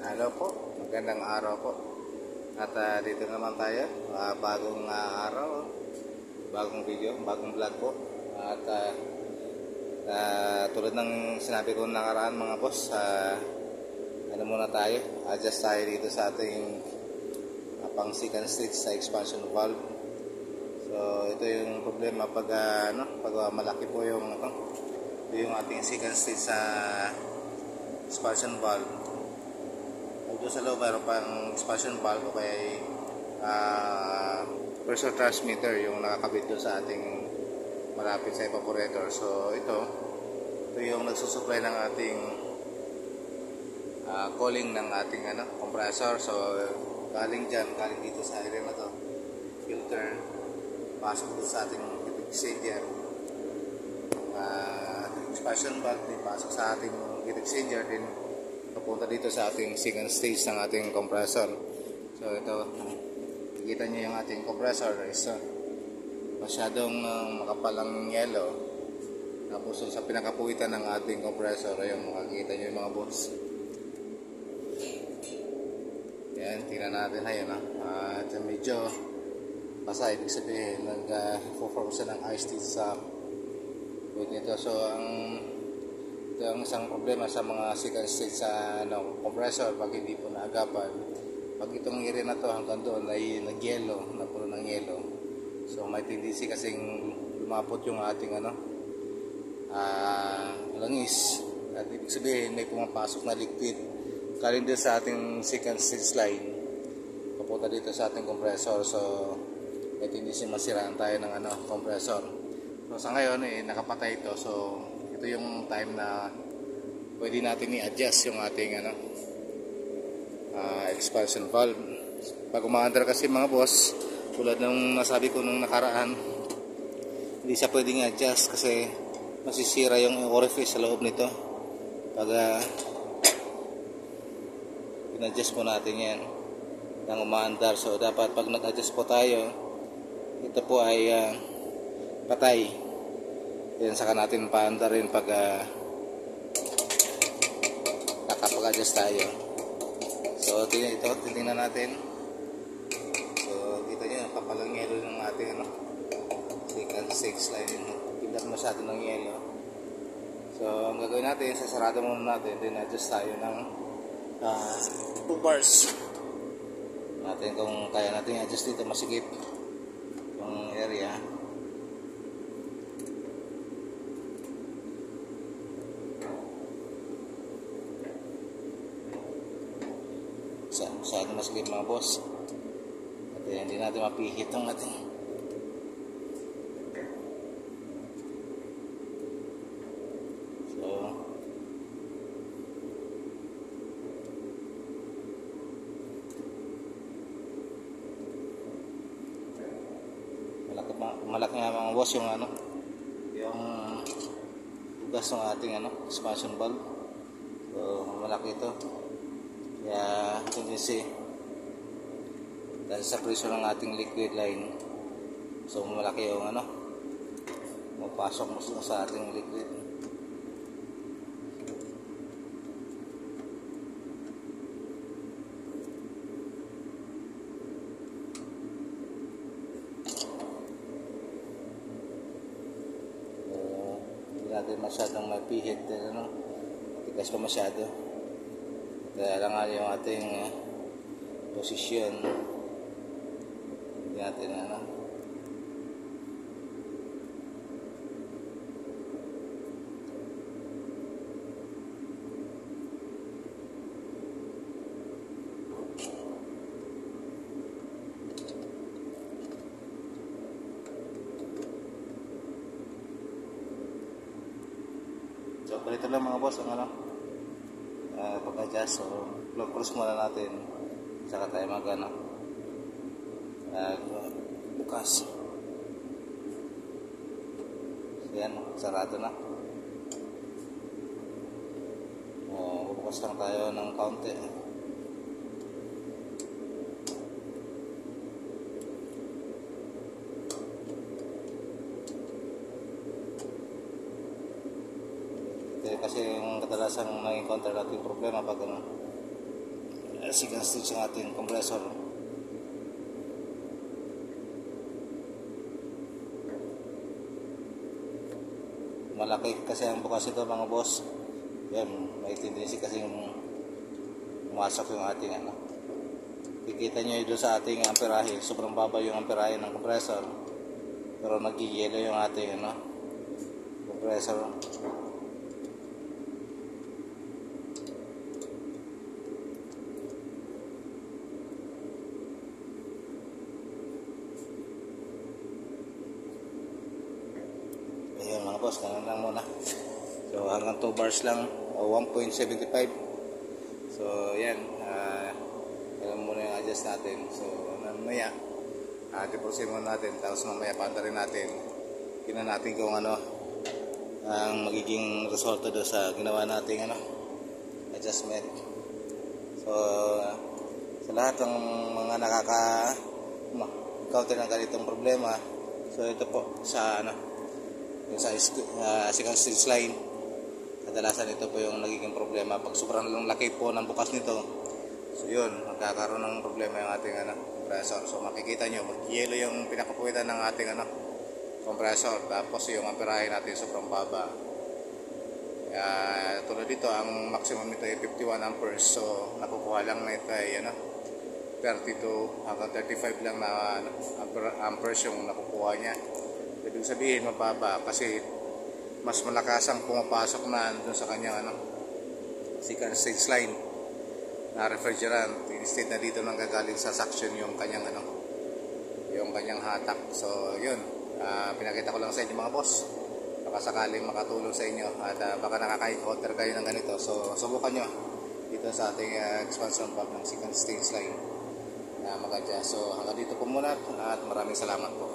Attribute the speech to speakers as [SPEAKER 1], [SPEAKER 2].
[SPEAKER 1] Hello po, magandang araw po. At dito naman tayo, bagong araw, bagong video, bagong vlog po. At tulad ng sinabi ko nakaraan mga boss, ano muna tayo, adjust tayo dito sa ating pang second stage sa expansion valve. So ito yung problema pag pag malaki po yung yung ating second stage sa expansion valve. Doon sa loob mayroon pang expansion valve o kaya pressure transmitter yung nakakabit doon sa ating malapit sa evaporator. So ito yung nagsusupply ng ating cooling ng ating compressor. So galing dito sa area na to, filter, pasok doon sa ating heat exchanger, expansion valve din pasok sa ating heat exchanger, din papunta dito sa ating second stage ng ating compressor. So ito, nakikita nyo yung ating compressor is masyadong makapal ang yelo. Tapos sa pinakapuwitan ng ating compressor, ayun, makikita nyo yung mga boss. Yan, tingnan natin ayun, at medyo basa, ibig sabihin nag-form siya ng ice stage sa buwit nito. So ito ang isang problema sa mga second stage sa compressor pag hindi po naagapan. Pag itong area na to hanggang doon ay nagyelo, napuno ng yelo, so may tendency kasing lumapot yung ating langis, at ibig sabihin may pumapasok na liquid galing din sa ating second stage line papunta dito sa ating compressor. So may tendency masiraan tayo ng compressor. So sa ngayon nakapatay ito. So ito yung time na pwede natin i-adjust yung ating expansion valve. Pag umaandar kasi mga boss, tulad ng nasabi ko nung nakaraan, hindi siya pwedeng i-adjust kasi masisira yung orifice sa loob nito pag in-adjust po natin yan nang umaandar. So dapat pag nag-adjust po tayo, ito po ay patay. Yan, saka natin paandarin pag nakapag-adjust tayo. So titingnan natin. So dito nyo, kapalang yelo ng ating second stage line. Hindi masyado ng yelo. So ang gagawin natin, sasarado muna natin, then adjust tayo ng 2 bars natin kung kaya natin i-adjust dito masigip yung area. Masyado masigip mga boss, at hindi natin mapihit ang ating malaki nga mga boss yung yung tugas ng ating expansion valve. So malaki ito, kaya tendency dahil sa pressure ng ating liquid line, so malaki yung mapasok mo sa ating liquid. Natin masyadong mapihit, tigas pa masyado, kaya lang yung ating posisyon, hindi natin so palito lang mga boss ang pag-adjust. So close muna natin, saka tayo bukas. So yan, sarado na. Bukas lang tayo ng kaunti. Kasi yung kadalasang nag-encounter natin problema pag second stage ng ating compressor. Malaki kasi ang bukas ito mga boss. Yan, may tendency kasi yung pumasok yung ating ano. Kikita nyo doon sa ating amperahe, sobrang baba yung amperahe ng compressor. Pero nagigilo yung ating ano, compressor. Ayun mga boss, ganun lang muna. So hanggang 2 bars lang o 1.75. So yan, alam muna yung adjust natin. So mamaya deposit muna natin, tapos mamaya panda rin natin. Tingnan natin kung ano ang magiging resulta do sa ginawa nating ano, adjustment. So sa lahat ng mga encounter ng ganitong problema, so ito po sa ano, yung sa second stage line, kadalasan ito po yung nagiging problema pag sobrang laki po ng bukas nito. So yun, magkakaroon ng problema yung ating ano, compressor. So makikita nyo, mag-yelo yung pinakapuwitan ng ating ano, compressor, tapos yung amperahe natin sobrang baba. Tulad dito, ang maximum nito ay 51 amperes. So nakukuha lang na ito ay ano, 32 hanggang 35 lang na amperes yung nakukuha niya. Ibig sabihin mababa kasi mas malakas ang pumapasok na doon sa kanyang ano, second stage line na refrigerant, instead na dito nang gagaling sa suction yung kanyang ano, yung kanyang hatak. So yun, pinakita ko lang sa inyo mga boss, baka sakaling makatulong sa inyo at baka nakaka-encounter kayo ng ganito. So subukan nyo dito sa ating expansion valve ng second stage line na mag-adjust. So hanggang dito po muna at maraming salamat po.